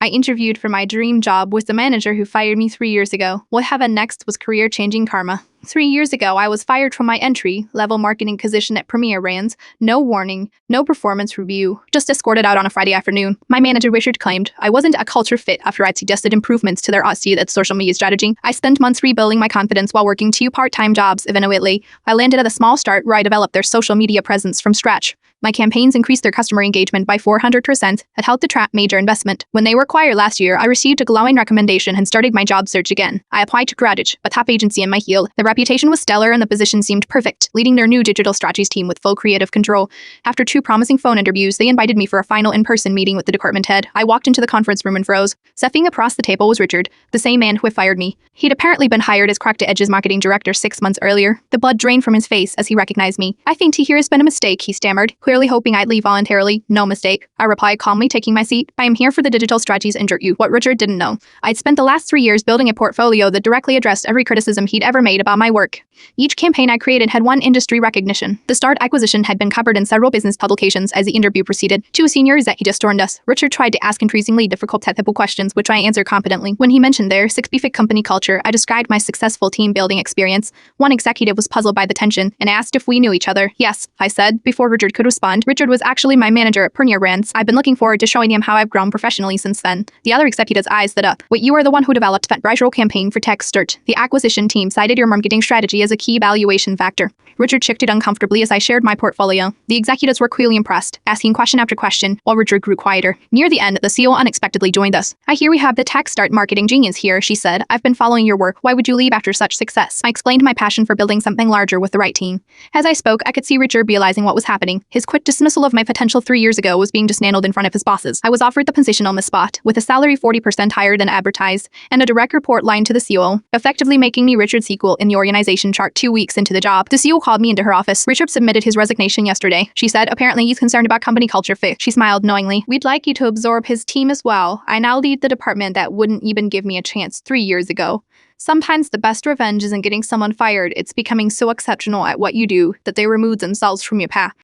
I interviewed for my dream job with the manager who fired me 3 years ago. What happened next was career-changing karma. 3 years ago, I was fired from my entry-level marketing position at Premier Brands. No warning, no performance review, just escorted out on a Friday afternoon. My manager Richard claimed I wasn't a culture fit after I'd suggested improvements to their outdated social media strategy. I spent months rebuilding my confidence while working 2 part-time jobs. Eventually, I landed at a small start where I developed their social media presence from scratch. My campaigns increased their customer engagement by 400%. It helped attract major investment. When they were acquired last year, I received a glowing recommendation and started my job search again. I applied to Graduate, a top agency in my field. The reputation was stellar and the position seemed perfect, leading their new digital strategies team with full creative control. After 2 promising phone interviews, they invited me for a final in-person meeting with the department head. I walked into the conference room and froze. Sitting across the table was Richard, the same man who had fired me. He'd apparently been hired as Cracked Edge's marketing director 6 months earlier. The blood drained from his face as he recognized me. "I think to hear has been a mistake," he stammered, clearly hoping I'd leave voluntarily. "No mistake," I replied calmly, taking my seat. "I am here for the digital strategies and you." What Richard didn't know, I'd spent the last 3 years building a portfolio that directly addressed every criticism he'd ever made about my work. Each campaign I created had won industry recognition. The Start acquisition had been covered in several business publications as the interview proceeded. 2 senior executives stormed us. Richard tried to ask increasingly difficult technical questions, which I answered competently. When he mentioned their 6B-fit company culture, I described my successful team-building experience. One executive was puzzled by the tension and asked if we knew each other. "Yes," I said, before Richard could respond. Richard was actually my manager at Premier Brands. I've been looking forward to showing him how I've grown professionally since then. The other executive's eyes lit up. "Wait, you are the one who developed that viral campaign for TechStart. The acquisition team cited your marketing strategy as a key evaluation factor." Richard shifted uncomfortably as I shared my portfolio. The executives were clearly impressed, asking question after question, while Richard grew quieter. Near the end, the CEO unexpectedly joined us. "I hear we have the TechStart marketing genius here," she said. "I've been following your work. Why would you leave after such success?" I explained my passion for building something larger with the right team. As I spoke, I could see Richard realizing what was happening. His quick dismissal of my potential 3 years ago was being dismantled in front of his bosses. I was offered the position on the spot, with a salary 40% higher than advertised, and a direct report line to the CEO, effectively making me Richard's equal in the organization chart 2 weeks into the job. The CEO called me into her office. "Richard submitted his resignation yesterday," she said. "Apparently he's concerned about company culture fit." She smiled knowingly. "We'd like you to absorb his team as well. I now lead the department that wouldn't even give me a chance 3 years ago." Sometimes the best revenge isn't getting someone fired, it's becoming so exceptional at what you do that they remove themselves from your path.